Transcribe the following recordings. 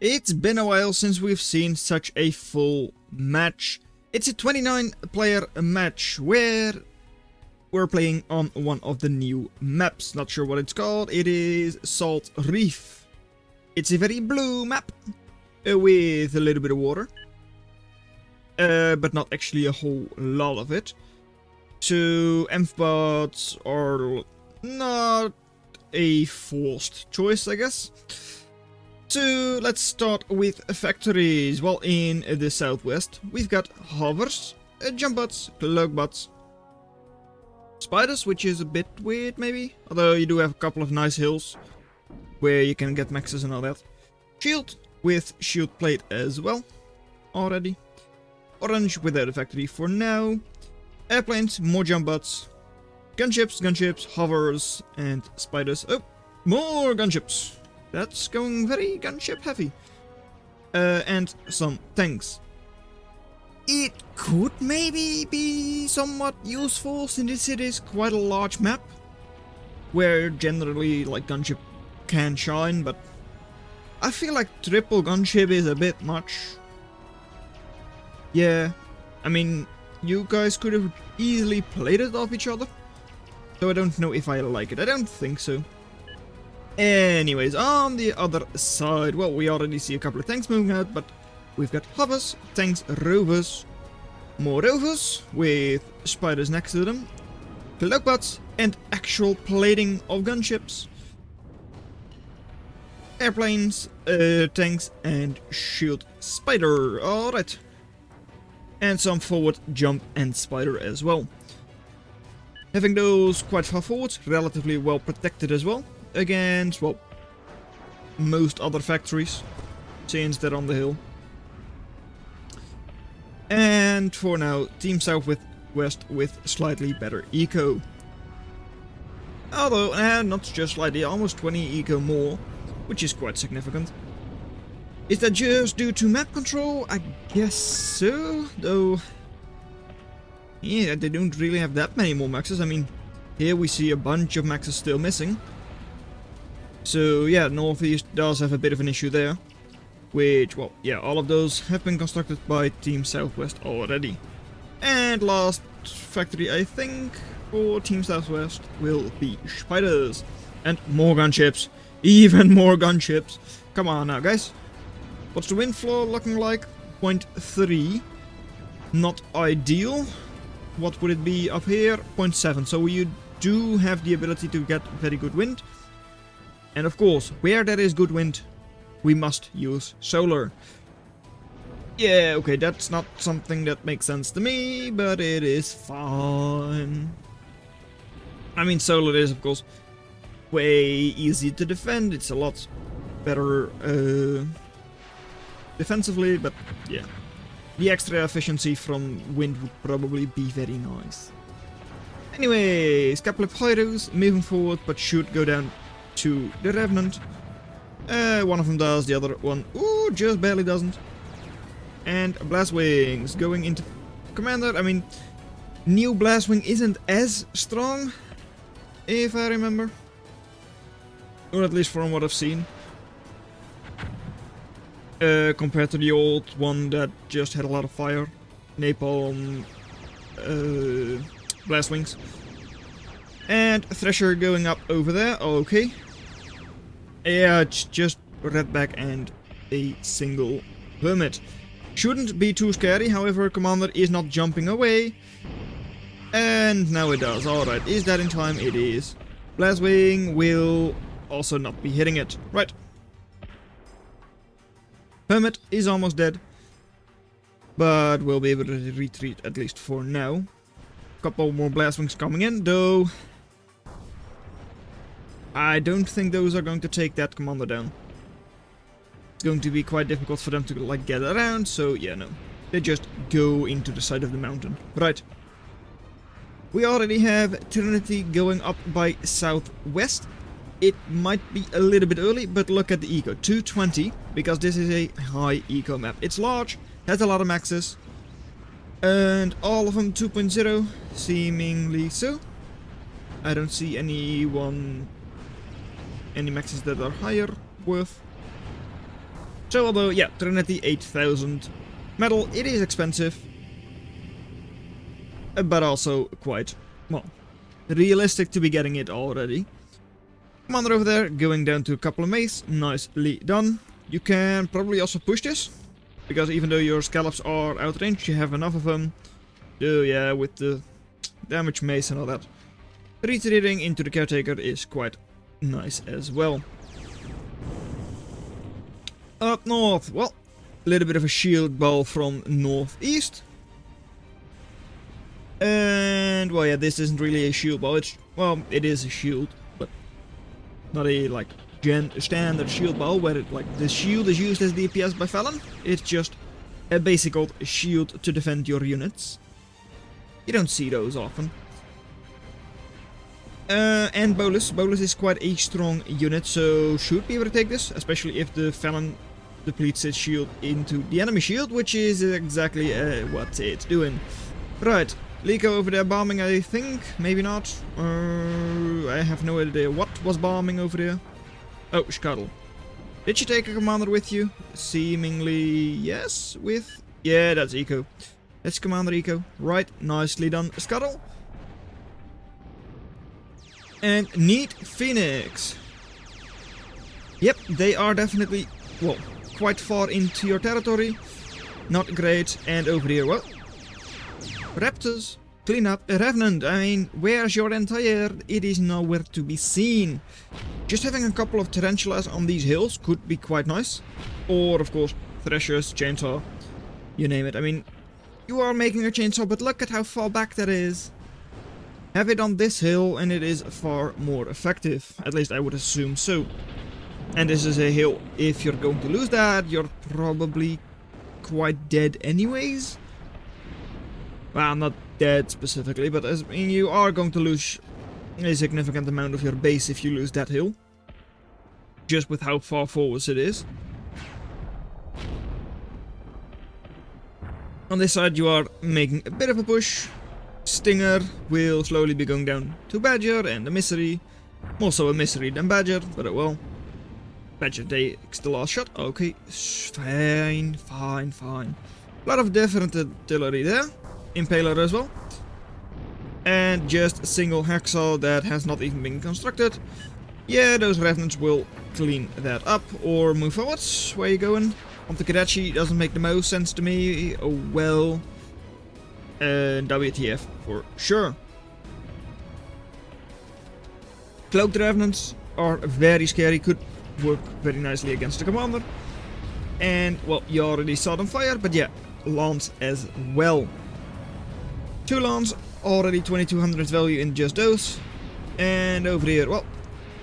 It's been a while since we've seen such a full match. It's a 29-player match where we're playing on one of the new maps. Not sure what it's called. It is Salt Reef. It's a very blue map with a little bit of water. But not actually a whole lot of it. So amphibots are not a forced choice, I guess. So let's start with factories. Well, in the southwest, we've got hovers, jump bots, cloak bots, spiders, which is a bit weird maybe, although you do have a couple of nice hills where you can get maxes and all that. Shield with shield plate as well, already. Orange without a factory for now. Airplanes, more jump bots, gunships, hovers, and spiders. Oh, more gunships. That's going very gunship heavy. And some tanks. It could maybe be somewhat useful since it is quite a large map. Where generally like gunship can shine, but I feel like triple gunship is a bit much. Yeah, I mean, you guys could have easily played it off each other. So I don't know if I like it. I don't think so. Anyways, on the other side, well, we already see a couple of tanks moving out, but we've got hovers, tanks, rovers, more rovers with spiders next to them, cloak bots, and actual plating of gunships, airplanes, tanks, and shield spider. Alright. And some forward jump and spider as well. Having those quite far forward, relatively well protected as well. Against, well, most other factories, since they're on the hill. And for now, Team Southwest with slightly better eco. Although, not just slightly, almost 20 eco more, which is quite significant. Is that just due to map control? I guess so, though. Yeah, they don't really have that many more maxes. I mean, here we see a bunch of maxes still missing. So yeah, Northeast does have a bit of an issue there. Which, well, yeah, all of those have been constructed by Team Southwest already. And last factory, I think, for Team Southwest will be spiders. And more gunships. Even more gunships. Come on now, guys. What's the wind flow looking like? 0.3. Not ideal. What would it be up here? 0.7. So you do have the ability to get very good wind. And of course, where there is good wind, we must use solar. Yeah, okay, that's not something that makes sense to me, but it is fine. I mean, solar is, of course, way easier to defend. It's a lot better defensively, but yeah. The extra efficiency from wind would probably be very nice. Anyways, couple of Hyros moving forward, but should go down to the Revenant. One of them does, the other one, ooh, just barely doesn't. And Blast Wings going into Commander. I mean, new Blast Wing isn't as strong, if I remember. Or at least from what I've seen. Compared to the old one that just had a lot of fire. Napalm, Blast Wings. And Thresher going up over there, okay. Yeah, it's just Redback and a single Hermit. Shouldn't be too scary, however, Commander is not jumping away. And now it does, alright. Is that in time? It is. Blastwing will also not be hitting it. Right. Hermit is almost dead. But we'll be able to retreat at least for now. Couple more Blastwings coming in, though. I don't think those are going to take that commander down. It's going to be quite difficult for them to like get around, so yeah, no. They just go into the side of the mountain. Right. We already have Trinity going up by southwest. It might be a little bit early, but look at the eco. 220, because this is a high eco map. It's large, has a lot of maxes. And all of them 2.0, seemingly so. I don't see any maxes that are higher worth. So although, yeah, Trinity 8000 metal, it is expensive. But also quite, well, realistic to be getting it already. Commander over there, going down to a couple of mace, nicely done. You can probably also push this, because even though your scallops are outrange, you have enough of them. Oh yeah, with the damage mace and all that. Retreating into the caretaker is quite nice as well. Up north, well, a little bit of a shield ball from northeast. And, well, yeah, this isn't really a shield ball. It's, well, it is a shield, but not a, like, standard shield ball where it, like, the shield is used as DPS by Felon. It's just a basic old shield to defend your units. You don't see those often. And Bolus. Bolus is quite a strong unit, so should be able to take this, especially if the Felon depletes its shield into the enemy shield, which is exactly what it's doing. Right. Lico over there bombing, I think. Maybe not. I have no idea what was bombing over there. Oh, Scuttle. Did you take a commander with you? Seemingly, yes. With... yeah, that's Eco. That's Commander Eco. Right, nicely done. Scuttle. And Neat Phoenix. Yep, they are definitely, well, quite far into your territory. Not great. And over here, well... Raptors, clean up a Revenant. I mean, where's your entire? It is nowhere to be seen. Just having a couple of Tarantulas on these hills could be quite nice. Or, of course, Threshers, Chainsaw, you name it. I mean, you are making a Chainsaw, but look at how far back that is. Have it on this hill, and it is far more effective. At least I would assume so. And this is a hill. If you're going to lose that, you're probably quite dead anyways. Well, not dead specifically, but I mean, you are going to lose a significant amount of your base if you lose that hill. Just with how far forwards it is. On this side you are making a bit of a push. Stinger will slowly be going down to Badger and the Misery. More so a Misery than Badger, but it will. Badger takes the last shot. Okay, fine, fine, fine. A lot of different artillery there. Impaler as well. And just a single Hacksaw that has not even been constructed. Yeah, those Revenants will clean that up or move forwards. Where are you going? Onto Kadachi doesn't make the most sense to me. Oh well. WTF for sure. Cloaked Revenants are very scary, could work very nicely against the commander. And, well, you already saw them fire, but yeah, Lance as well. 2 Lance, already 2200 value in just those. And over here, well,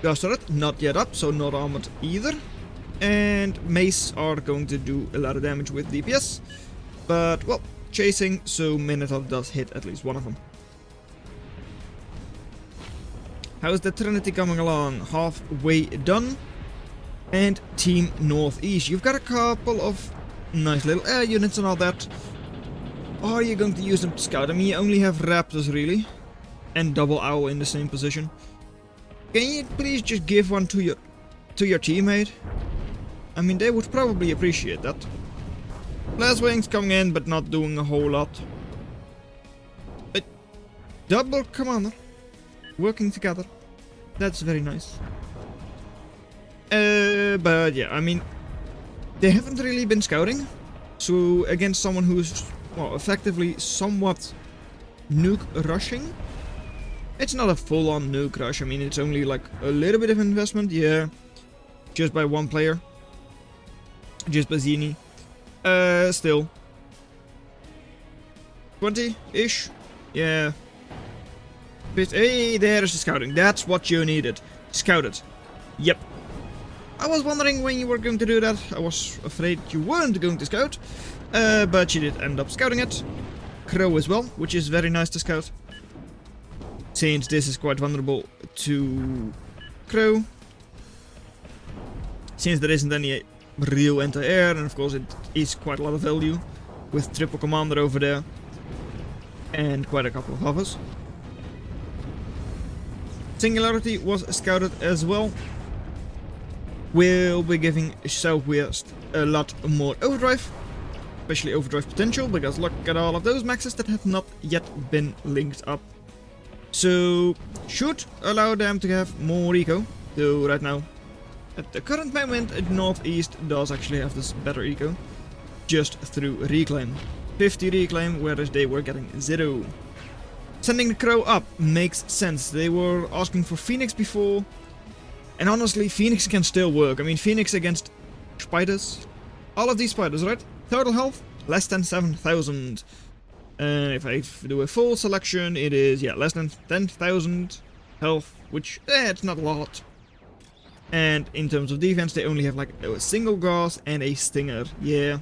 Ghost Turret, not yet up, so not armored either. And Mace are going to do a lot of damage with DPS. But, well, chasing, so Minotaur does hit at least one of them. How's the Trinity coming along? Halfway done. And Team Northeast. You've got a couple of nice little air units and all that. Are you going to use them to scout? I mean, you only have Raptors, really. And Double Owl in the same position. Can you please just give one to your teammate? I mean, they would probably appreciate that. Blast Wings coming in, but not doing a whole lot. But double commander. Working together. That's very nice. But yeah, I mean, they haven't really been scouting. So against someone who's, well, effectively somewhat nuke rushing. It's not a full-on nuke rush. I mean, it's only like a little bit of investment, yeah. Just by one player. Just by Zini. Still. 20-ish? Yeah. Hey, there's the scouting. That's what you needed. Scout it. Yep. I was wondering when you were going to do that. I was afraid you weren't going to scout. But you did end up scouting it. Crow as well, which is very nice to scout. Since this is quite vulnerable to Crow. Since there isn't any real anti-air, and of course it is quite a lot of value. With triple commander over there. And quite a couple of hovers. Singularity was scouted as well. will be giving Southwest a lot more overdrive, especially overdrive potential, because look at all of those maxes that have not yet been linked up. So should allow them to have more eco, though right now at the current moment Northeast does actually have this better eco, just through reclaim. 50 reclaim, whereas they were getting 0. Sending the Crow up makes sense. They were asking for Phoenix before, and honestly Phoenix can still work. I mean, Phoenix against spiders, all of these spiders, right? Total health less than 7,000. If I do a full selection, it is, yeah, less than 10,000 health, which, it's not a lot. And in terms of defense, they only have like a single gas and a stinger. Yeah,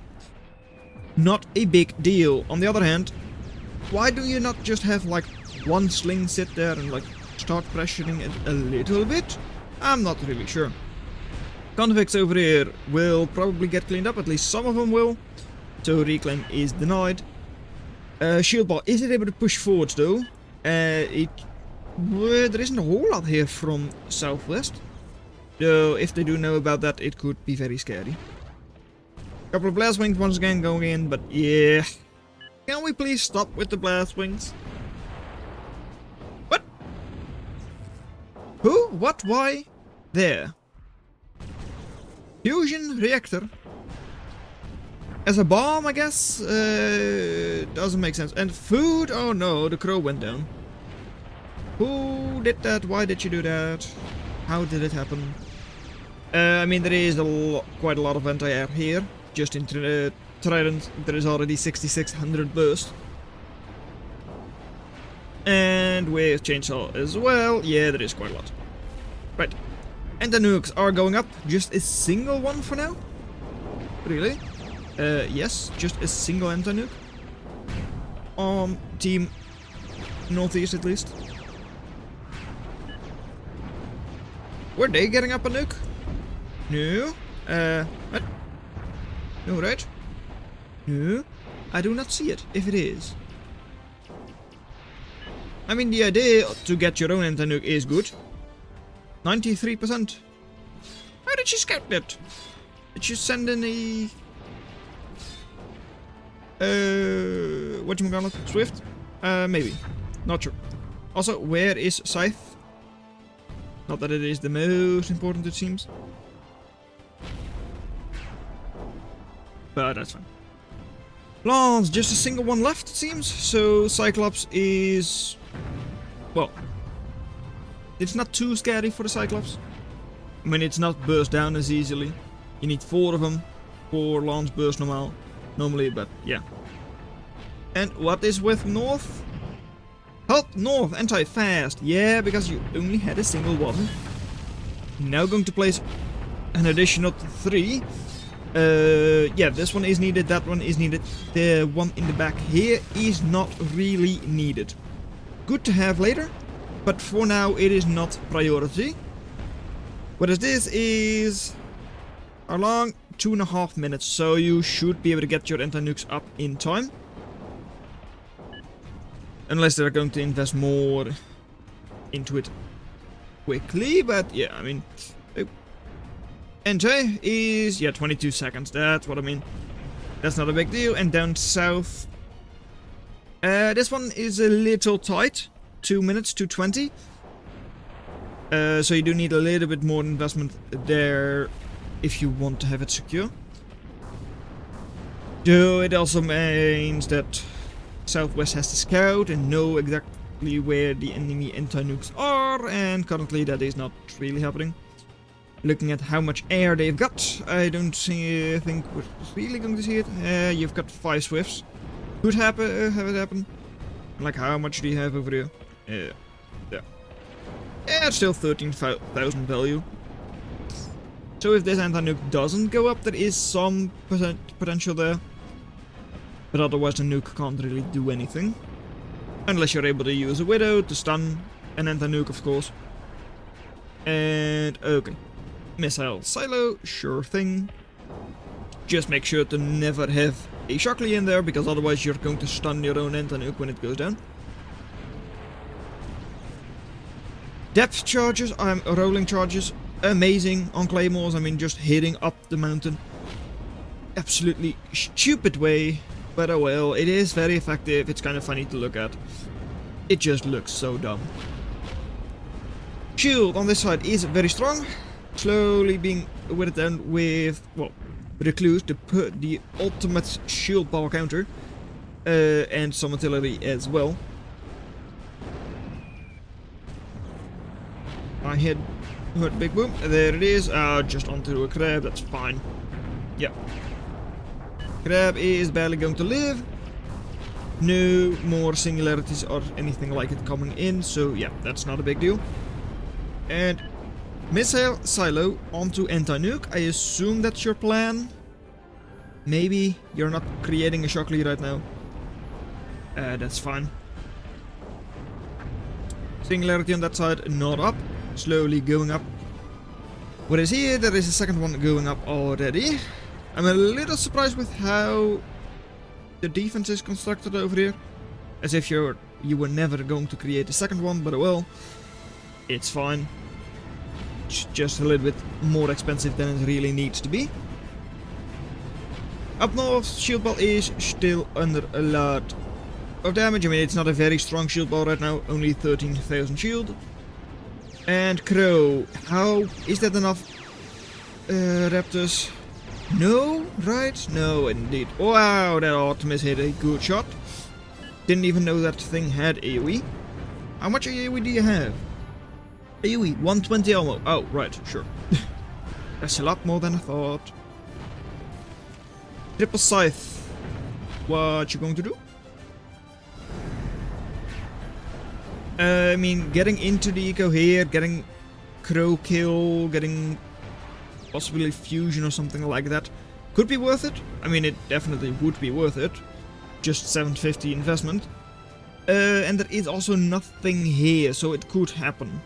not a big deal. On the other hand, why do you not just have like one sling sit there and like start pressuring it a little bit? I'm not really sure. Convicts over here will probably get cleaned up, at least some of them will. So reclaim is denied. Shield ball isn't able to push forwards though. There isn't a whole lot here from Southwest. Though if they do know about that, it could be very scary. Couple of blast wings once again going in, but yeah. Can we please stop with the blast wings? What? Who? What? Why? There. Fusion reactor. As a bomb, I guess? Doesn't make sense. And food? Oh no, the Crow went down. Who did that? Why did you do that? How did it happen? I mean, there is quite a lot of anti-air here. Just in Trident, there is already 6,600 burst. And with Chainsaw as well, yeah, there is quite a lot. Right. And the nukes are going up. Just a single one for now? Really? Yes, just a single anti-nuke. On Team Northeast at least. Were they getting up a nuke? No. What? No, right? No. I do not see it, if it is. I mean, the idea to get your own anti-nuke is good. 93%. How did she scout that? Did she send in a... whatchamacallit? Swift? Maybe. Not sure. Also, where is Scythe? Not that it is the most important, it seems. But that's fine. Lance, just a single one left, it seems. So Cyclops is... well, it's not too scary for the Cyclops. I mean, it's not burst down as easily. You need 4 of them for Lance burst normally, but yeah. And what is with North? Help North, anti-fast. Yeah, because you only had a single one. Now going to place an additional 3. Yeah, this one is needed, that one is needed. The one in the back here is not really needed. Good to have later, but for now it is not priority. Whereas this is a long 2.5 minutes, so you should be able to get your anti-nukes up in time. Unless they're going to invest more into it quickly, but yeah, I mean... NJ is, yeah, 22 seconds, that's what I mean. That's not a big deal. And down south, this one is a little tight, 2 minutes to 20. So you do need a little bit more investment there if you want to have it secure. Though it also means that Southwest has to scout and know exactly where the enemy anti-nukes are, and currently that is not really happening. Looking at how much air they've got, I don't think we're really going to see it. You've got 5 Swifts. Could happen, have it happen. Like, how much do you have over here? Yeah. Yeah, it's still 13,000 value. So if this anti-nuke doesn't go up, there is some potential there. But otherwise the nuke can't really do anything. Unless you're able to use a Widow to stun an anti-nuke, of course. And, okay. Missile silo, sure thing. Just make sure to never have a Shockley in there, because otherwise you're going to stun your own anti-nuke when it goes down. Depth charges, rolling charges, amazing on claymores. I mean, just hitting up the mountain. Absolutely stupid way, but oh well, it is very effective. It's kind of funny to look at. It just looks so dumb. Shield on this side is very strong. Slowly being whittled down with, well, Recluse to put the ultimate shield power counter. And some artillery as well. I heard big boom. There it is. Just onto a crab. That's fine. Yeah. Crab is barely going to live. No more singularities or anything like it coming in. So yeah, that's not a big deal. And missile silo onto anti-nuke. I assume that's your plan. Maybe you're not creating a Shockley right now. That's fine. Singularity on that side, not up. Slowly going up. What is here? There is a second one going up already. I'm a little surprised with how the defense is constructed over here. As if you were never going to create a second one, but well, it's fine. It's just a little bit more expensive than it really needs to be. Up north, shield ball is still under a lot of damage. I mean, it's not a very strong shield ball right now, only 13,000 shield. And Crow, how is that enough? Raptors? No, right? No, indeed. Wow, that Optimus hit a good shot. Didn't even know that thing had AoE. How much AoE do you have? AoE, 120 ammo. Oh, right, sure. That's a lot more than I thought. Triple Scythe. What you going to do? I mean, getting into the eco here, getting Crow kill, getting possibly fusion or something like that could be worth it. I mean, it definitely would be worth it. Just 750 investment. And there is also nothing here, so it could happen.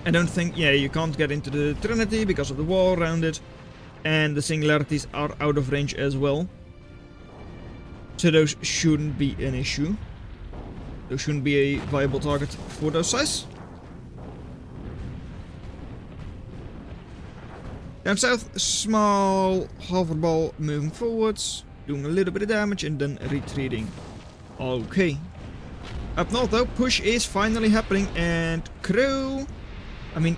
I don't think, yeah, you can't get into the Trinity because of the wall around it. And the singularities are out of range as well. So those shouldn't be an issue. Those shouldn't be a viable target for those size. Down south, small hoverball moving forwards, doing a little bit of damage and then retreating. Okay. Up north though, push is finally happening and Crow, I mean,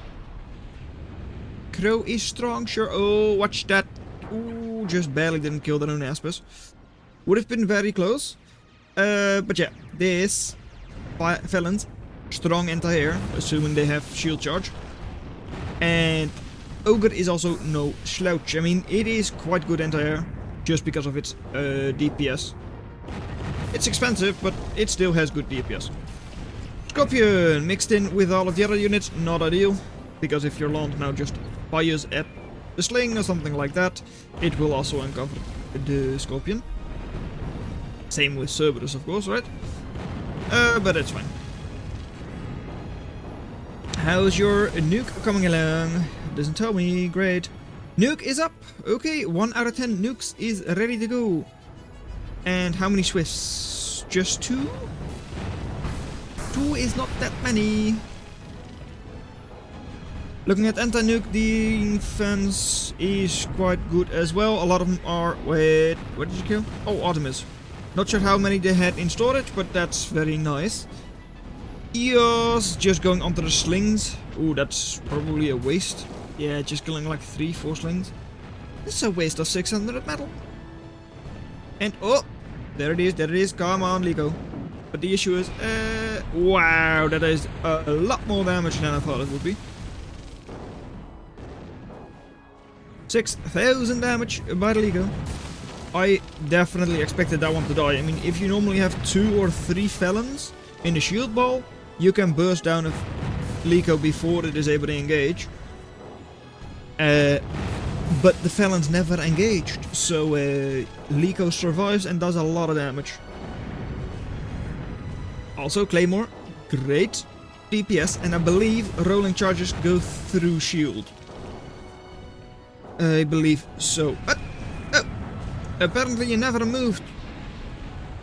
Crow is strong, sure. Oh, watch that. Ooh, just barely didn't kill their own Aspis. Would have been very close. But yeah, this Felons, strong anti-air, assuming they have shield charge. And Ogre is also no slouch. I mean, it is quite good anti-air, just because of its DPS. It's expensive, but it still has good DPS. Scorpion, mixed in with all of the other units, not ideal. Because if your launch now just fires at the sling or something like that, it will also uncover the Scorpion. Same with Cerberus, of course, right? But it's fine. How's your nuke coming along? Doesn't tell me. Great. Nuke is up. Okay, 1 out of 10 nukes is ready to go. And how many Swifts? Just 2? 2 is not that many. Looking at anti-nuke, defense is quite good as well. A lot of them are... Wait, what did you kill? Oh, Artemis. Not sure how many they had in storage, but that's very nice. Eos just going onto the slings. Ooh, that's probably a waste. Yeah, just killing like 3-4 slings. That's a waste of 600 metal. And oh, there it is. Come on, Lico. But the issue is, wow, that is a lot more damage than I thought it would be. 6,000 damage by the Lico. I definitely expected that one to die. I mean, if you normally have 2 or 3 felons in the shield ball, you can burst down a Lico before it is able to engage. But the felons never engaged, so Lico survives and does a lot of damage. Also, Claymore, great DPS, and I believe rolling charges go through shield. I believe so. Apparently you never moved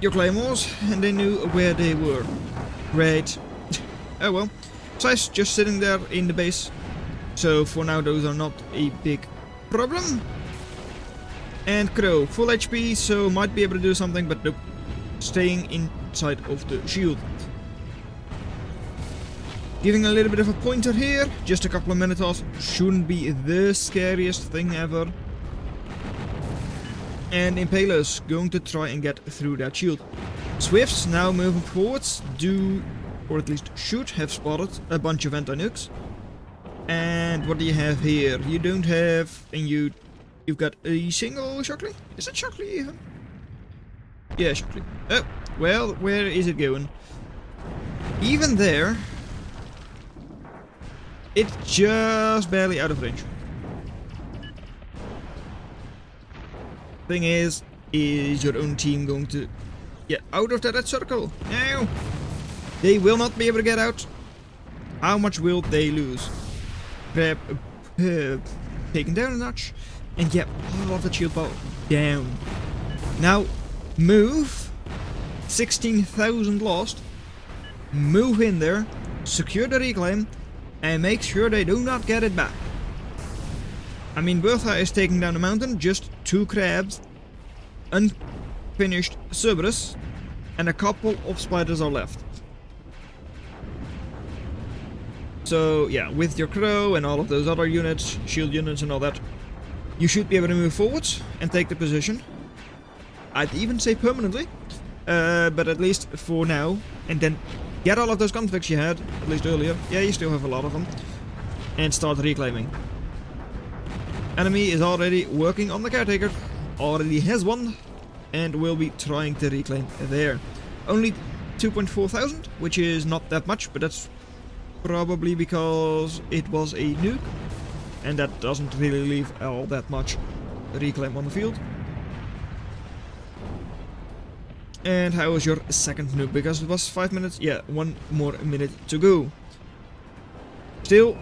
your claymores, and they knew where they were. Great. Oh well. size just sitting there in the base. So for now those are not a big problem. And Crow, full HP, so might be able to do something, but nope. Staying inside of the shield. Giving a little bit of a pointer here, just a couple of Minotaurs shouldn't be the scariest thing ever. And Impalers going to try and get through that shield. Swifts now moving forwards or at least should have spotted a bunch of anti-nukes. And what do you have here? You don't have, and you've got a single Shockley? Is it Shockley even? Yeah, Shockley. Oh, well, where is it going? Even there, it's just barely out of range. Thing is your own team going to get out of that red circle? No! They will not be able to get out. How much will they lose? Grab, taken down a notch. And get all of the shield ball down. Now, move. 16,000 lost. Move in there. Secure the reclaim. And make sure they do not get it back. I mean, Bertha is taking down the mountain. Just 2 crabs. Unfinished Cerberus. And a couple of spiders are left. So, yeah, with your Crow and all of those other units, shield units and all that, you should be able to move forwards and take the position. I'd even say permanently, but at least for now. And then get all of those conflicts you had, at least earlier. Yeah, you still have a lot of them. And start reclaiming. Enemy is already working on the caretaker. Already has one. And will be trying to reclaim there. Only 2.4 thousand, which is not that much, but that's probably because it was a nuke. And that doesn't really leave all that much reclaim on the field. And how was your second nuke? Because it was 5 minutes. Yeah, 1 more minute to go. Still,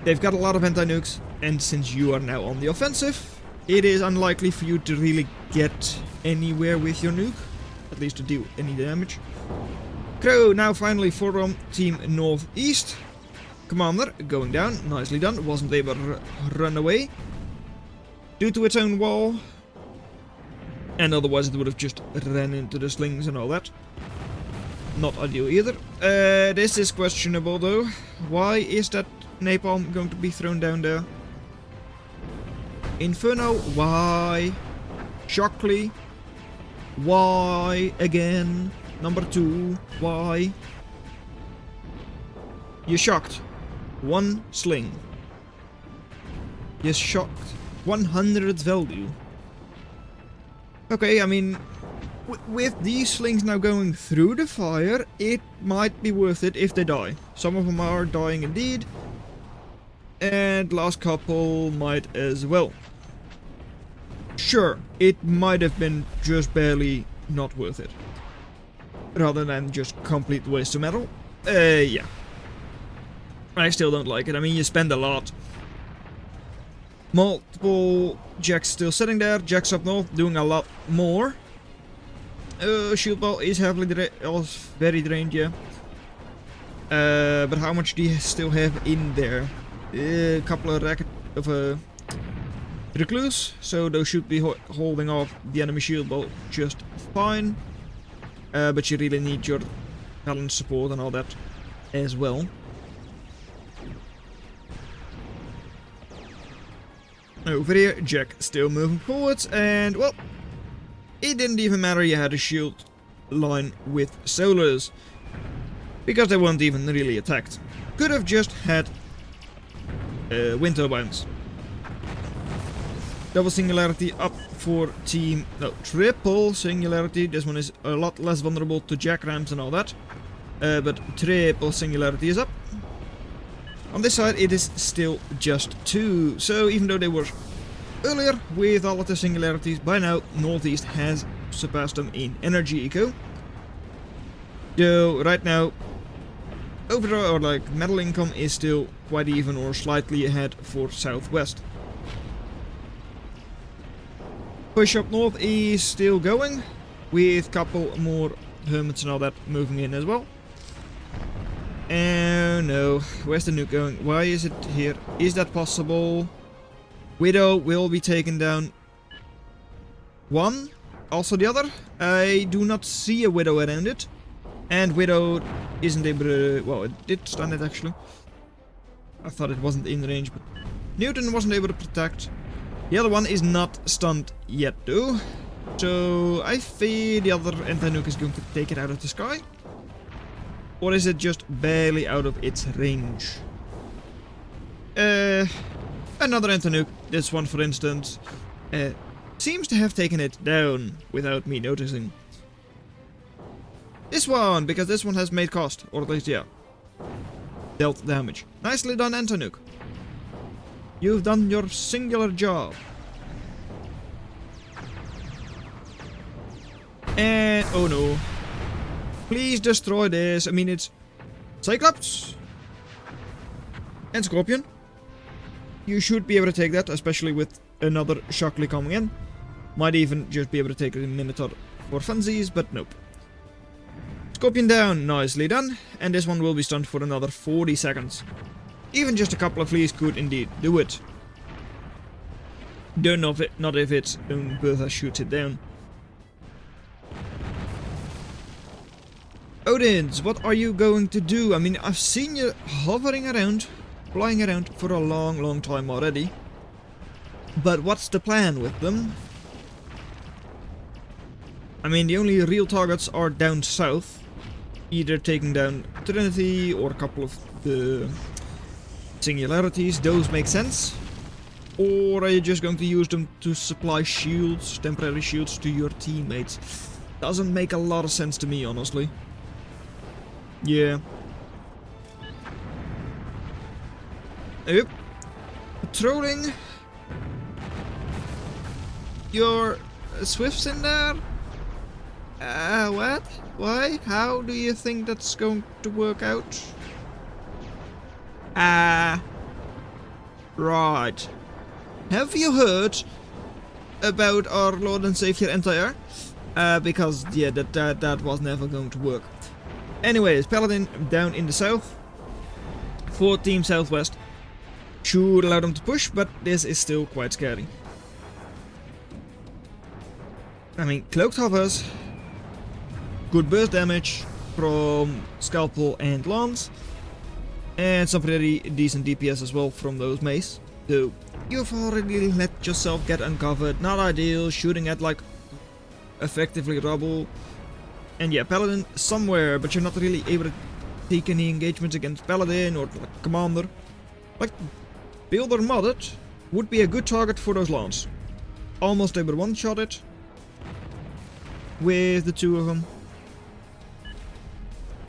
they've got a lot of anti-nukes. And since you are now on the offensive, it is unlikely for you to really get anywhere with your nuke. At least to deal any damage. Crow now finally from Team Northeast. Commander going down, nicely done, wasn't able to run away due to its own wall, and otherwise it would have just ran into the slings and all that. Not ideal either. This is questionable though. Why is that napalm going to be thrown down there? Inferno, why? Shockley, why again? Number 2, why? You shocked. 1 sling. You shocked 100 value. Okay, I mean, with these slings now going through the fire, it might be worth it if they die. Some of them are dying indeed. And last couple might as well. Sure, it might have been just barely not worth it. Rather than just complete waste of metal. Yeah. I still don't like it. I mean, you spend a lot. Multiple jacks still sitting there. Jacks up north doing a lot more. Shield ball is heavily very drained, yeah. But how much do you still have in there? A couple of racket of recluse, so those should be holding off the enemy shield ball just fine. But you really need your balance support and all that as well. Over here, Jack still moving forwards, and well, it didn't even matter you had a shield line with solars, because they weren't even really attacked. Could have just had wind turbines. Double singularity up for team, no, triple singularity. This one is a lot less vulnerable to jack rams and all that, but triple singularity is up. On this side it is still just 2, so even though they were earlier with all of the singularities, by now Northeast has surpassed them in energy eco. So right now overall, or like metal income is still quite even or slightly ahead for Southwest. Push up north is still going, with a couple more hermits and all that moving in as well. Oh no, where's the nuke going? Why is it here? Is that possible? Widow will be taken down. One, also the other. I do not see a Widow around it. And Widow isn't able to... Well, it did stun it actually. I thought it wasn't in range, but Newton wasn't able to protect. The other one is not stunned yet though. So I fear the other anti-nuke is going to take it out of the sky. Or is it just barely out of its range? Another anti-nuke, this one for instance, seems to have taken it down without me noticing. This one, because this one has made cost, or at least, yeah, dealt damage. Nicely done, anti-nuke. You've done your singular job. And, oh no. Please destroy this. I mean, it's Cyclops and Scorpion. You should be able to take that, especially with another Shockley coming in. Might even just be able to take a Minotaur for funsies, but nope. Scorpion down, nicely done. And this one will be stunned for another 40 seconds. Even just a couple of fleas could indeed do it. Don't know if it, not if its own Bertha shoots it down. Odins, what are you going to do? I mean, I've seen you hovering around, flying around for a long time already. But what's the plan with them? I mean, the only real targets are down south. Either taking down Trinity or a couple of the singularities. Those make sense. Or are you just going to use them to supply shields, temporary shields to your teammates? Doesn't make a lot of sense to me, honestly. Yeah. Yep. Patrolling. Your Swifts in there? What? Why? How do you think that's going to work out? Right. Have you heard about our Lord and Savior Anti-Air? Because, yeah, that was never going to work. Anyways, Paladin down in the south. For Team Southwest. Should allow them to push, but this is still quite scary. I mean, cloaked hovers. Good burst damage from Scalpel and Lance. And some pretty decent DPS as well from those mace. So, you've already let yourself get uncovered. Not ideal, shooting at like effectively rubble. And yeah, Paladin somewhere, but you're not really able to take any engagements against Paladin or like, Commander. Like, Builder modded would be a good target for those Lance. Almost able to one-shot it with the two of them.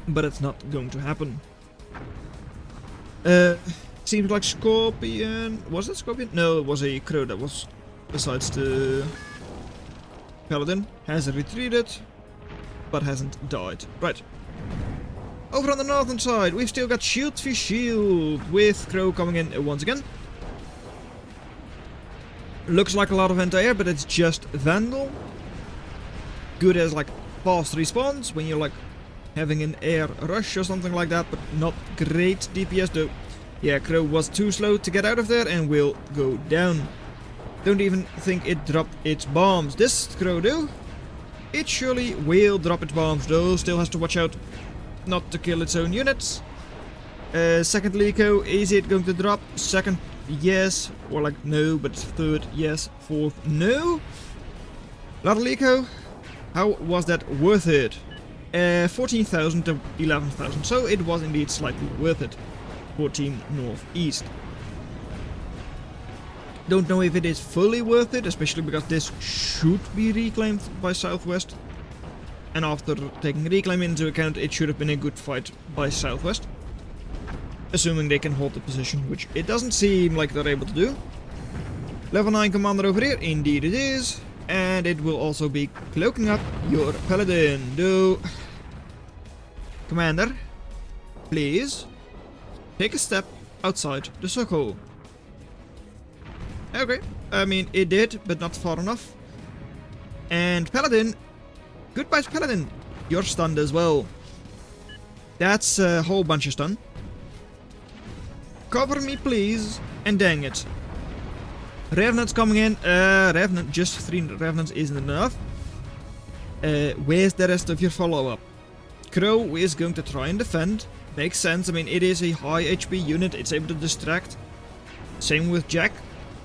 But it's not going to happen. Seems like Scorpion... Was it Scorpion? No, it was a Crow that was besides the Paladin. Has retreated, but hasn't died. Right. Over on the northern side, we've still got Shield v Shield, with Crow coming in once again. Looks like a lot of anti-air, but it's just Vandal. Good as like fast respawns when you're like having an air rush or something like that, but not great DPS though. Yeah, Crow was too slow to get out of there and will go down. Don't even think it dropped its bombs. This Crow though, it surely will drop its bombs though. Still has to watch out not to kill its own units. Second Lico, is it going to drop? Second, yes. Or like no, but third, yes. Fourth, no. Lico, how was that worth it? 14,000 to 11,000, so it was indeed slightly worth it for Team Northeast. Don't know if it is fully worth it, especially because this should be reclaimed by Southwest. And after taking reclaim into account, it should have been a good fight by Southwest. Assuming they can hold the position, which it doesn't seem like they're able to do. Level 9 commander over here, indeed it is. And it will also be cloaking up your Paladin. Do... Commander, please take a step outside the circle. Okay, I mean it did, but not far enough. And Paladin, goodbye Paladin, you're stunned as well. That's a whole bunch of stun. Cover me, please. And dang it. Revenant's coming in. Revenant, just 3 Revenants isn't enough. Where's the rest of your follow-up? Crow is going to try and defend. Makes sense. I mean, it is a high HP unit. It's able to distract. Same with Jack.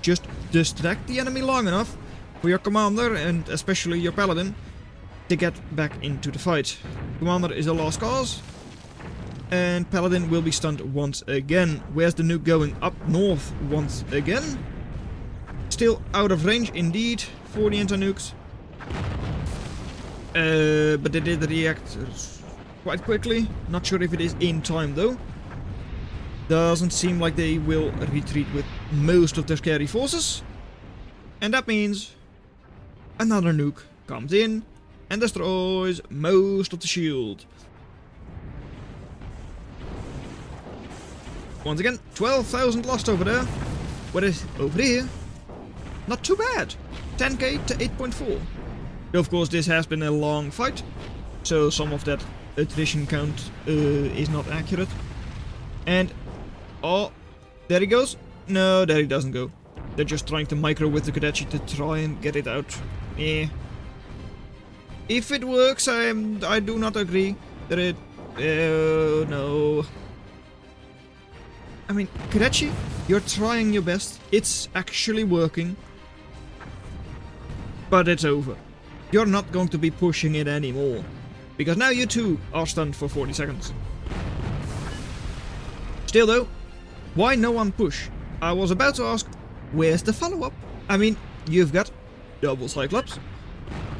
Just distract the enemy long enough for your commander, and especially your paladin, to get back into the fight. Commander is a lost cause. And paladin will be stunned once again. Where's the nuke going? Up north once again. Still out of range indeed for the anti-nukes. But they did react quite quickly. Not sure if it is in time though. Doesn't seem like they will retreat with most of their scary forces. And that means another nuke comes in and destroys most of the shield. Once again, 12,000 lost over there. What is over here? Not too bad. 10k to 8.4. Of course, this has been a long fight, so some of that attrition count is not accurate. And oh, there he goes. No, there he doesn't go. They're just trying to micro with the Kodachi to try and get it out. Eh. If it works, I do not agree that it... no. I mean, Kodachi, you're trying your best. It's actually working. But it's over. You're not going to be pushing it anymore. Because now you too are stunned for 40 seconds. Still though, why no one push? I was about to ask, where's the follow-up? I mean, you've got double Cyclops,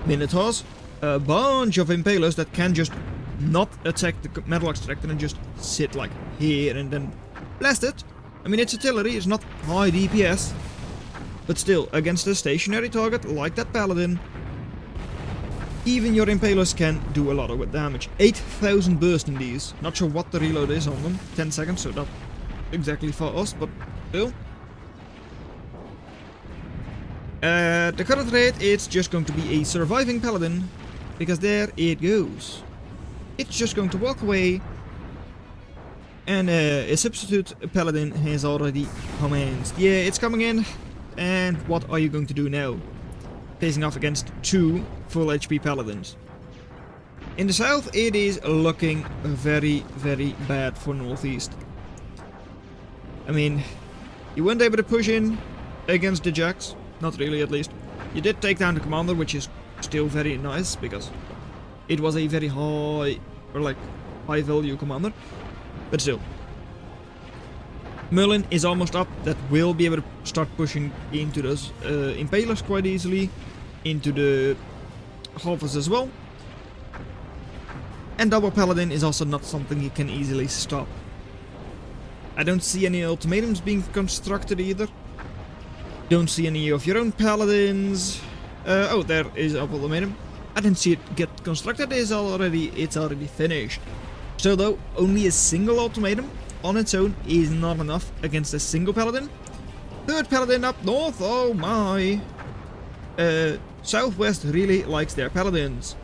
Minotaurs, a bunch of Impalers that can just not attack the metal extractor and just sit like here and then blast it. I mean, it's artillery, it's not high DPS. But still, against a stationary target like that Paladin, even your Impalers can do a lot of damage. 8,000 burst in these. Not sure what the reload is on them. 10 seconds, so not exactly fast, but still. The current rate, it's just going to be a surviving Paladin, because there it goes. It's just going to walk away, and a substitute Paladin has already commenced. Yeah, it's coming in, and what are you going to do now? Facing off against 2 full HP Paladins. In the south, it is looking very, very bad for Northeast. I mean, you weren't able to push in against the Jacks. Not really, at least. You did take down the commander, which is still very nice, because it was a very high, or like, high value commander. But still. Merlin is almost up. That will be able to start pushing into those Impalers quite easily. Into the Halfers as well. And double Paladin is also not something you can easily stop. I don't see any ultimatums being constructed either. Don't see any of your own Paladins. Oh, there is an ultimatum. I didn't see it get constructed. It's already finished. So though, only a single ultimatum on its own is not enough against a single Paladin. Third Paladin up north, oh my. Southwest really likes their Paladins.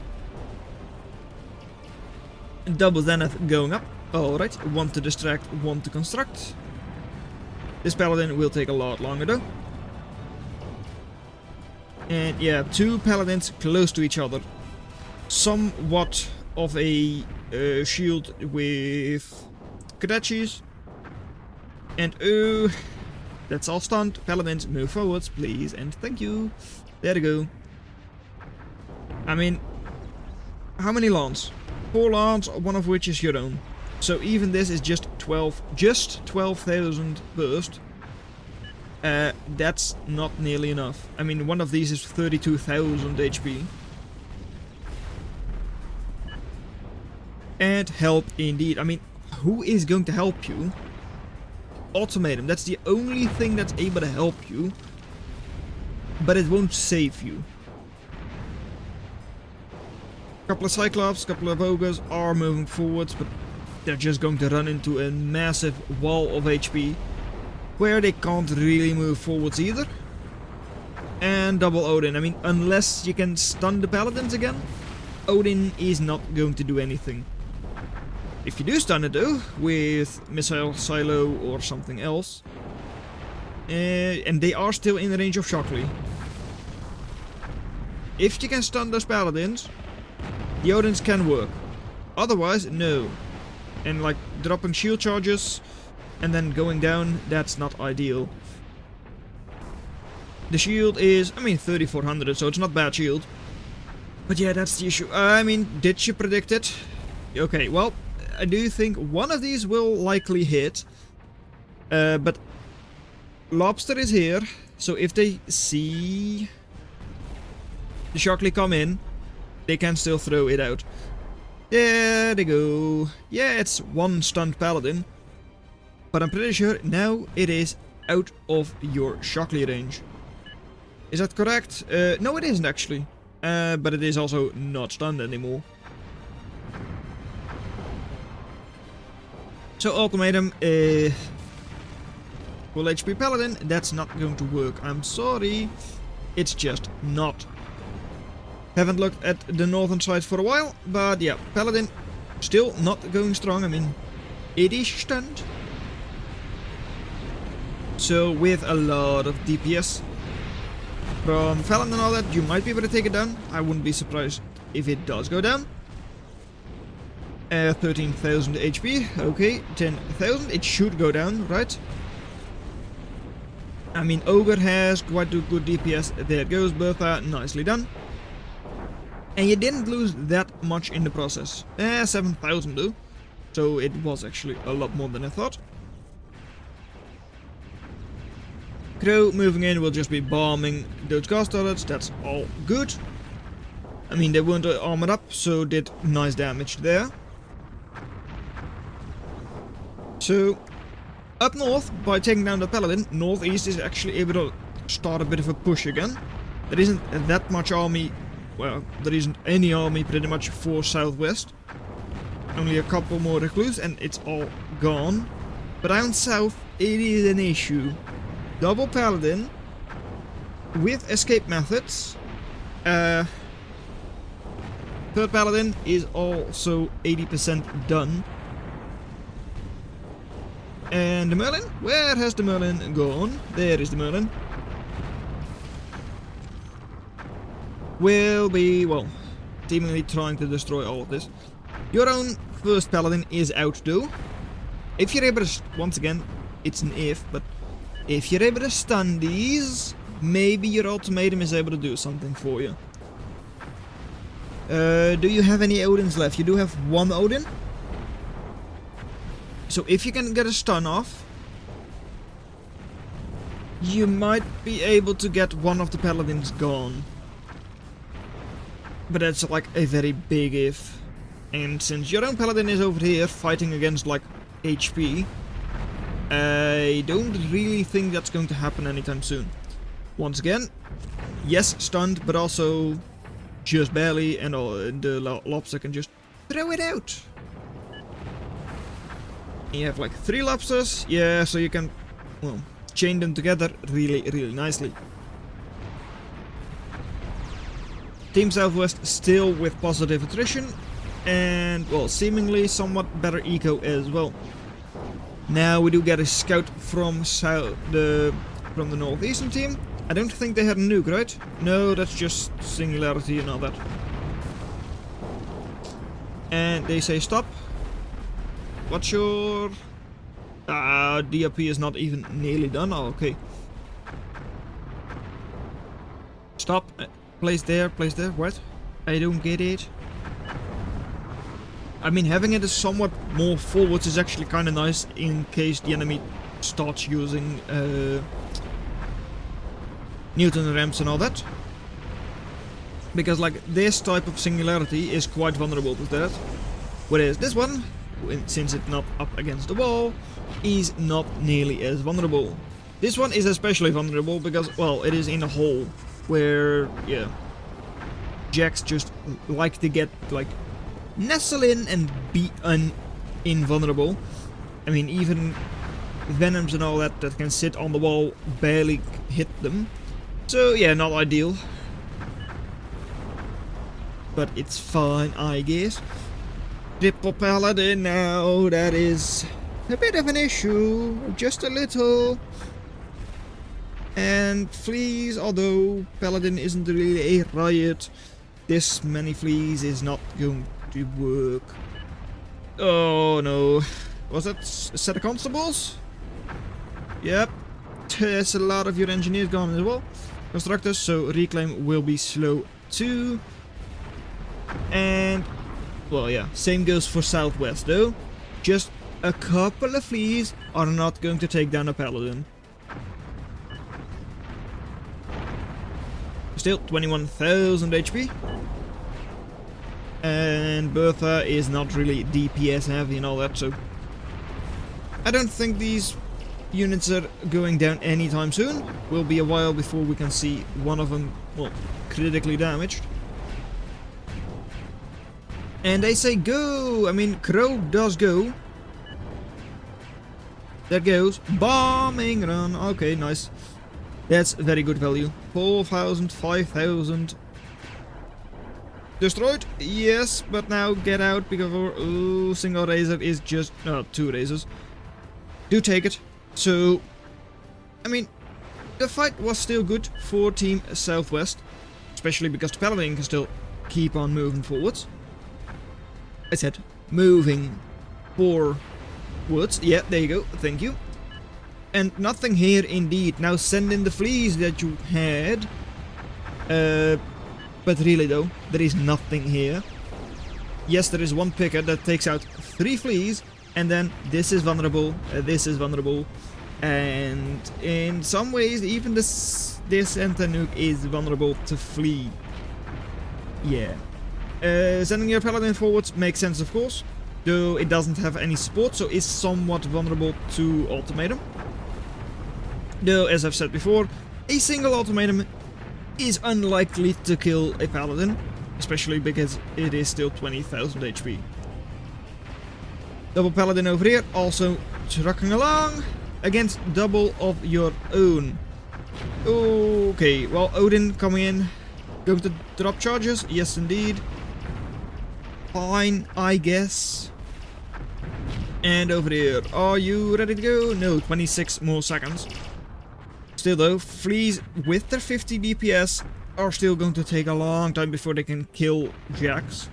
Double Zenith going up. Alright, one to distract, one to construct. This Paladin will take a lot longer though. And yeah, 2 Paladins close to each other. Somewhat of a shield with Kodachis. And oh, that's all stunned. Paladins, move forwards, please, and thank you. There we go. I mean, how many lance? 4 lance, one of which is your own. So even this is just 12,000 burst. That's not nearly enough. I mean, one of these is 32,000 HP. And help indeed. I mean, who is going to help you? Ultimatum. That's the only thing that's able to help you. But it won't save you. Couple of Cyclops, couple of Ogres are moving forwards, but they're just going to run into a massive wall of HP. Where they can't really move forwards either. And double Odin. I mean, unless you can stun the Paladins again, Odin is not going to do anything. If you do stun it though, with missile silo or something else, and they are still in the range of Shockley, if you can stun those paladins, the Odins can work. Otherwise, no. And like dropping shield charges and then going down, that's not ideal. The shield is, I mean, 3400, so it's not bad shield. But yeah, that's the issue. I mean, did you predict it? Okay, well, I do think one of these will likely hit. But Lobster is here, so if they see the Shockley come in, they can still throw it out. There they go. Yeah, it's one stunned paladin. But I'm pretty sure now it is out of your Shockley range. Is that correct? No, it isn't actually. But it is also not stunned anymore. So ultimatum, full HP paladin, that's not going to work. I'm sorry. It's just not. Haven't looked at the northern side for a while, but yeah, paladin still not going strong. I mean, it is stunned. So with a lot of DPS from Fallon and all that, you might be able to take it down. I wouldn't be surprised if it does go down. 13,000 HP, okay, 10,000, it should go down, right? I mean, Ogre has quite a good DPS, there it goes, Bertha, nicely done. And you didn't lose that much in the process. 7,000 though, so it was actually a lot more than I thought. Crow moving in will just be bombing those gas turrets, that's all good. I mean, they weren't armored up, so did nice damage there. So, up north, by taking down the paladin, northeast is actually able to start a bit of a push again. There isn't that much army, well, there isn't any army pretty much for southwest. Only a couple more recluse and it's all gone. But down south, it is an issue. Double paladin with escape methods. Third paladin is also 80% done. And the Merlin? Where has the Merlin gone? There is the Merlin. Will be, well, seemingly trying to destroy all of this. Your own first paladin is out though. If you're able to, once again, it's an if, but if you're able to stun these, maybe your ultimatum is able to do something for you. Do you have any Odins left? You do have one Odin. So if you can get a stun off, you might be able to get one of the paladins gone. But that's like a very big if. And since your own paladin is over here fighting against like HP, I don't really think that's going to happen anytime soon. Once again, yes, stunned, but also just barely, and the lobster can just throw it out. You have like 3 lobsters, yeah, so you can, well, chain them together really, really nicely. Team Southwest still with positive attrition, and, well, seemingly somewhat better eco as well. Now we do get a scout from the northeastern team. I don't think they had a nuke, right? No, that's just singularity and all that. And they say stop. What's your... DRP is not even nearly done. Oh, okay. Stop. Place there, place there. What? I don't get it. I mean, having it somewhat more forwards is actually kind of nice in case the enemy starts using Newton ramps and all that. Because, like, this type of singularity is quite vulnerable to that. Whereas this one, since it's not up against the wall, is not nearly as vulnerable. This one is especially vulnerable because, well, it is in a hole where, yeah, Jacks just like to get, like, nestle in and be invulnerable. I mean, even Venoms and all that can sit on the wall barely hit them. So, yeah, not ideal. But it's fine, I guess. Triple paladin now, that is a bit of an issue, just a little. And fleas, although paladin isn't really a riot, this many fleas is not going to work. Oh no, was that a set of constables? Yep, there's a lot of your engineers gone as well. Constructors, so reclaim will be slow too. And well, yeah, same goes for Southwest though. Just a couple of fleas are not going to take down a paladin. Still 21,000 HP. And Bertha is not really DPS heavy and all that, so I don't think these units are going down anytime soon. Will be a while before we can see one of them, well, critically damaged. And they say go! I mean, Crow does go. There goes. Bombing run. Okay, nice. That's very good value. 4,000, 5,000. Destroyed? Yes, but now get out because our single razor is just... no, two razors. Do take it. So, I mean, the fight was still good for Team Southwest. Especially because the Paladin can still keep on moving forwards. I said moving forwards. Yeah, there you go. Thank you. And nothing here indeed. Now send in the fleas that you had. But really though, there is nothing here. Yes, there is one picker that takes out 3 fleas. And then this is vulnerable. This is vulnerable. And in some ways, even this anti-nuke is vulnerable to flea. Yeah. Sending your paladin forwards makes sense, of course, though it doesn't have any support, so is somewhat vulnerable to ultimatum. Though, as I've said before, a single ultimatum is unlikely to kill a paladin, especially because it is still 20,000 HP. Double paladin over here, also trucking along against double of your own. Okay, well, Odin coming in, going to drop charges, yes indeed. Fine, I guess. And over here, are you ready to go? No, 26 more seconds. Still though, fleas with their 50 DPS are still going to take a long time before they can kill Jax.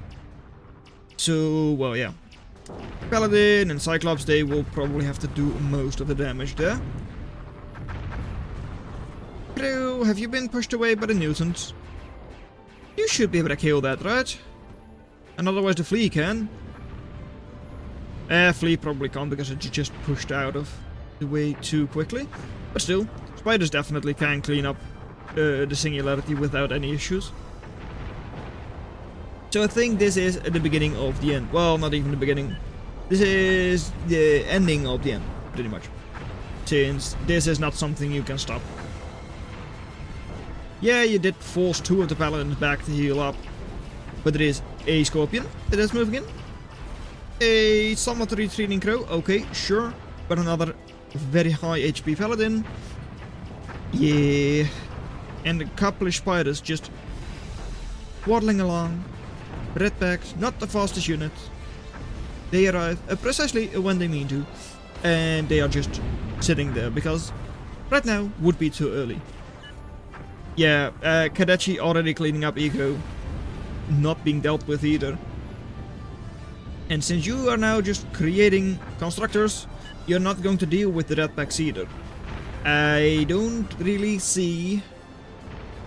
So, well, yeah. Paladin and Cyclops, they will probably have to do most of the damage there. Crew, have you been pushed away by the nuisance? You should be able to kill that, right? And otherwise the flea can. Flea probably can't because it just pushed out of the way too quickly. But still, spiders definitely can clean up the singularity without any issues. So I think this is the beginning of the end. Well, not even the beginning. This is the ending of the end, pretty much. Since this is not something you can stop. Yeah, you did force 2 of the paladins back to heal up. But there is a scorpion that is moving in. A somewhat retreating crow, okay, sure. But another very high HP paladin. Yeah. And a couple of spiders just waddling along. Redbacks, not the fastest unit. They arrive precisely when they mean to. And they are just sitting there because right now would be too early. Yeah, Kadechi already cleaning up Eco. Not being dealt with either. And since you are now just creating constructors, you're not going to deal with the redbacks either. I don't really see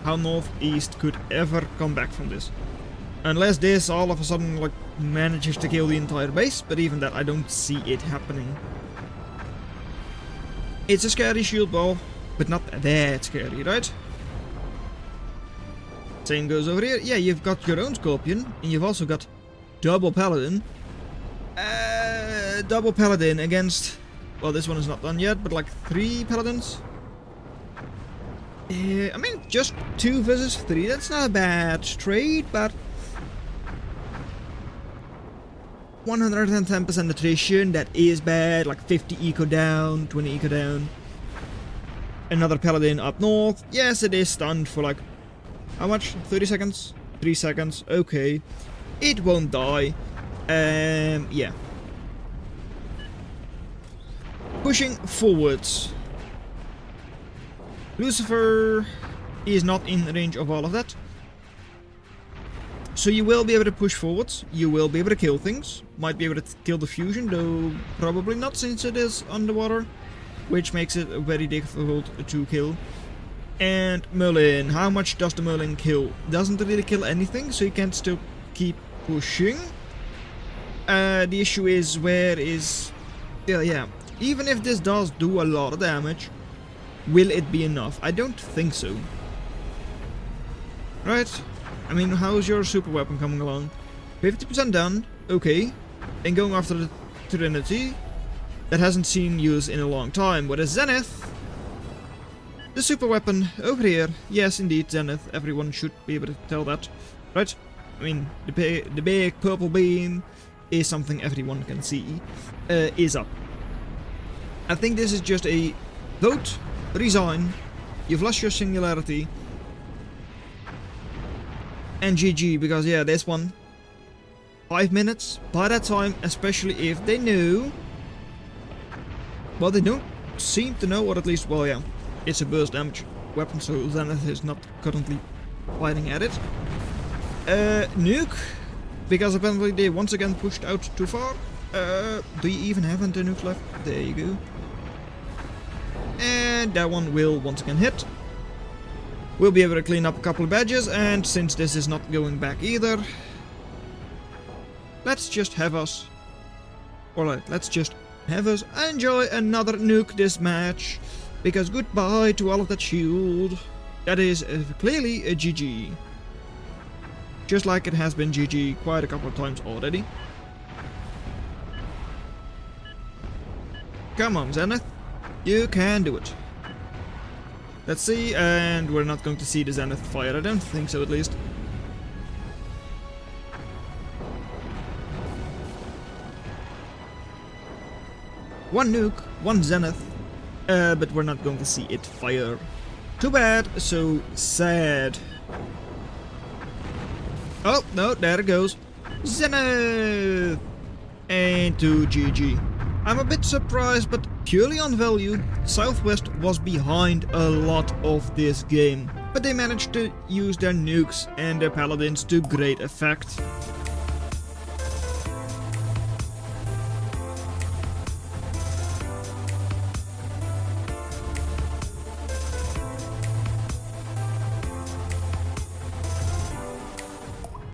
how Northeast could ever come back from this. Unless this all of a sudden like manages to kill the entire base, but even that I don't see it happening. It's a scary shield ball, but not that scary, right? Same goes over here. Yeah, you've got your own scorpion, and you've also got double paladin. Double paladin against, well, this one is not done yet, but like 3 paladins. I mean, just 2 versus 3, that's not a bad trade, but 110% attrition, that is bad, like 50 eco down, 20 eco down. Another paladin up north, yes it is stunned for like, how much? 30 seconds? 3 seconds, okay. It won't die. Yeah. Pushing forwards. Lucifer is not in range of all of that. So you will be able to push forwards, you will be able to kill things, might be able to kill the fusion, though probably not since it is underwater, which makes it very difficult to kill. And Merlin, how much does the Merlin kill? Doesn't really kill anything, so you can still keep pushing. The issue is where is... yeah, even if this does do a lot of damage, will it be enough? I don't think so. Right? I mean, how's your superweapon coming along? 50% done, okay. And going after the Trinity, that hasn't seen use in a long time. What is Zenith? The superweapon over here. Yes, indeed, Zenith. Everyone should be able to tell that, right? I mean, the big purple beam is something everyone can see. Is up. I think this is just a vote, resign. You've lost your singularity. And GG, because yeah, this one 5 minutes by that time, especially if they know. Well, they don't seem to know, or at least, well, yeah, it's a burst damage weapon, so Zenith is not currently fighting at it. Nuke, because apparently they once again pushed out too far. Do you even have any nukes left? There you go. And that one will once again hit. We'll be able to clean up a couple of badges, and since this is not going back either, let's just have us enjoy another nuke this match, because goodbye to all of that shield. That is clearly a GG. Just like it has been GG quite a couple of times already. Come on, Zenith. You can do it. Let's see, and we're not going to see the Zenith fire. I don't think so, at least. One nuke, one Zenith, but we're not going to see it fire. Too bad, so sad. Oh, no, there it goes. Zenith! And to GG. I'm a bit surprised, but purely on value, Southwest was behind a lot of this game. But they managed to use their nukes and their paladins to great effect.